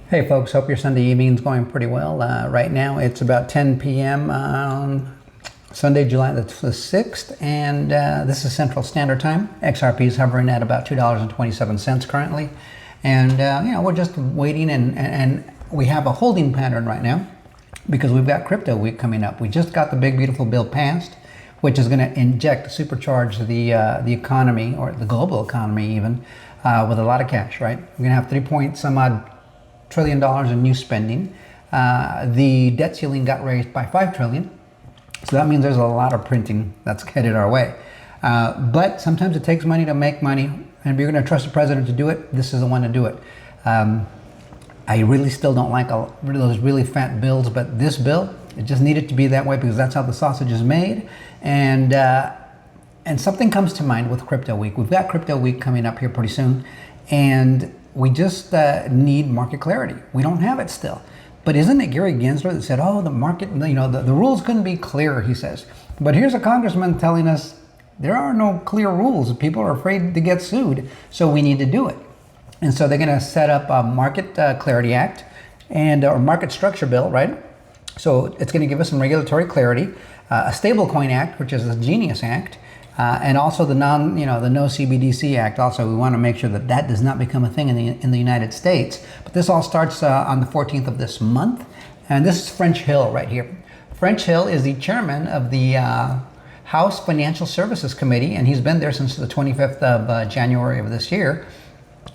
Hey folks, hope your Sunday evening's going pretty well. Right now it's about 10 p.m. on Sunday, July the 6th, and this is Central Standard Time. XRP is hovering at about $2.27 currently, and we're just waiting, and we have a holding pattern right now because we've got crypto week coming up. We just got the big beautiful bill passed, which is going to inject, supercharge the economy, or the global economy even, with a lot of cash. Right, we're going to have 3 point some odd trillion in new spending. The debt ceiling got raised by $5 trillion. So that means there's a lot of printing that's headed our way. But sometimes it takes money to make money. And if you're going to trust the president to do it, this is the one to do it. I really still don't like those really fat bills, but this bill, it just needed to be that way because that's how the sausage is made. And something comes to mind with Crypto Week. We've got Crypto Week coming up here pretty soon. And we just need market clarity. We don't have it still. But isn't it Gary Gensler that said, oh, the market, the rules couldn't be clearer, he says. But here's a congressman telling us there are no clear rules. People are afraid to get sued, so we need to do it. And so they're going to set up a Market Clarity Act or Market Structure Bill, right? So it's going to give us some regulatory clarity, a Stablecoin Act, which is a genius act, and also the No CBDC Act. Also, we want to make sure that that does not become a thing in the United States. But this all starts on the 14th of this month, and this is French Hill right here. French Hill is the chairman of the House Financial Services Committee, and he's been there since the 25th of January of this year.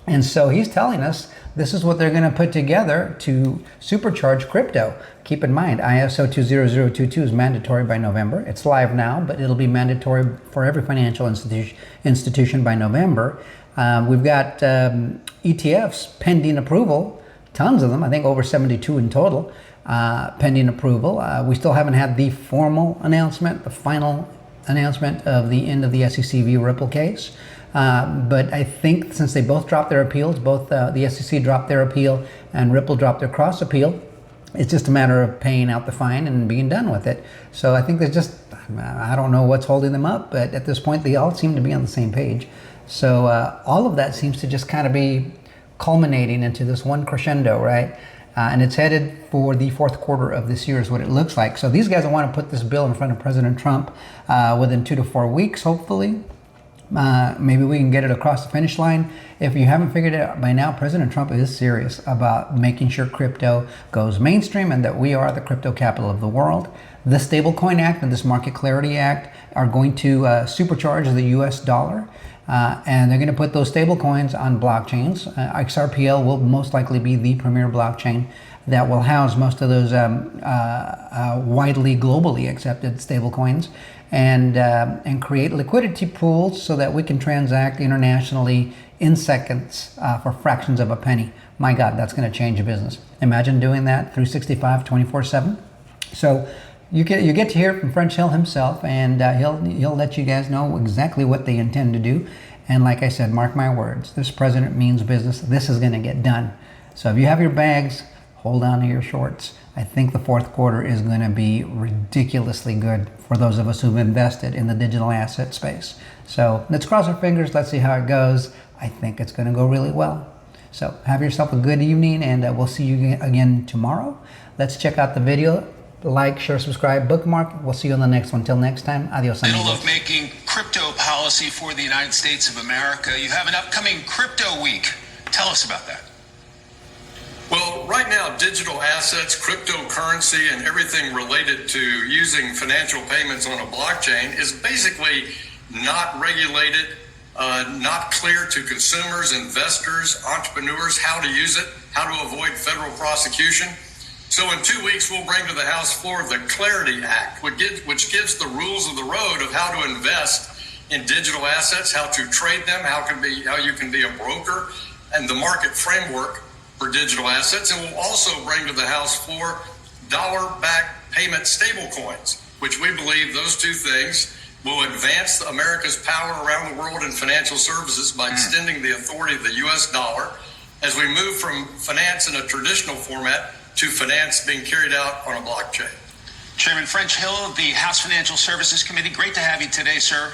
And so he's telling us this is what they're going to put together to supercharge crypto. Keep in mind, ISO 20022 is mandatory by November. It's live now, but it'll be mandatory for every financial institution by November. We've got ETFs pending approval, tons of them, I think over 72 in total, pending approval. We still haven't had the formal announcement, the final announcement of the end of the SEC v. Ripple case. But I think since they both dropped their appeals, both the SEC dropped their appeal and Ripple dropped their cross appeal, it's just a matter of paying out the fine and being done with it. So I think there's just, I don't know what's holding them up, but at this point they all seem to be on the same page. So all of that seems to just kind of be culminating into this one crescendo, right? And it's headed for the fourth quarter of this year is what it looks like. So these guys want to put this bill in front of President Trump within 2 to 4 weeks, hopefully. Maybe we can get it across the finish line. If you haven't figured it out by now, President Trump is serious about making sure crypto goes mainstream and that we are the crypto capital of the world. The Stablecoin Act and this Market Clarity Act are going to supercharge the US dollar. And they're going to put those stablecoins on blockchains. XRPL will most likely be the premier blockchain that will house most of those widely globally accepted stablecoins, and create liquidity pools so that we can transact internationally in seconds for fractions of a penny. My God, that's going to change your business. Imagine doing that 365, 24/7. So you get to hear from French Hill himself, and he'll let you guys know exactly what they intend to do. And like I said, mark my words, this president means business. This is going to get done. So if you have your bags, hold on to your shorts. I think the fourth quarter is going to be ridiculously good for those of us who've invested in the digital asset space. So let's cross our fingers. Let's see how it goes. I think it's going to go really well. So have yourself a good evening, and we'll see you again tomorrow. Let's check out the video. Like, share, subscribe, bookmark. We'll see you on the next one. Till next time, adios. Middle of making crypto policy for the United States of America. You have an upcoming crypto week. Tell us about that. Well, right now, digital assets, cryptocurrency, and everything related to using financial payments on a blockchain is basically not regulated, not clear to consumers, investors, entrepreneurs how to use it, how to avoid federal prosecution. So in 2 weeks, we'll bring to the House floor the Clarity Act, which gives the rules of the road of how to invest in digital assets, how to trade them, how you can be a broker, and the market framework for digital assets. And we'll also bring to the House floor dollar-backed payment stablecoins, which we believe those two things will advance America's power around the world in financial services by extending the authority of the U.S. dollar as we move from finance in a traditional format to finance being carried out on a blockchain. Chairman French Hill of the House Financial Services Committee, great to have you today, sir.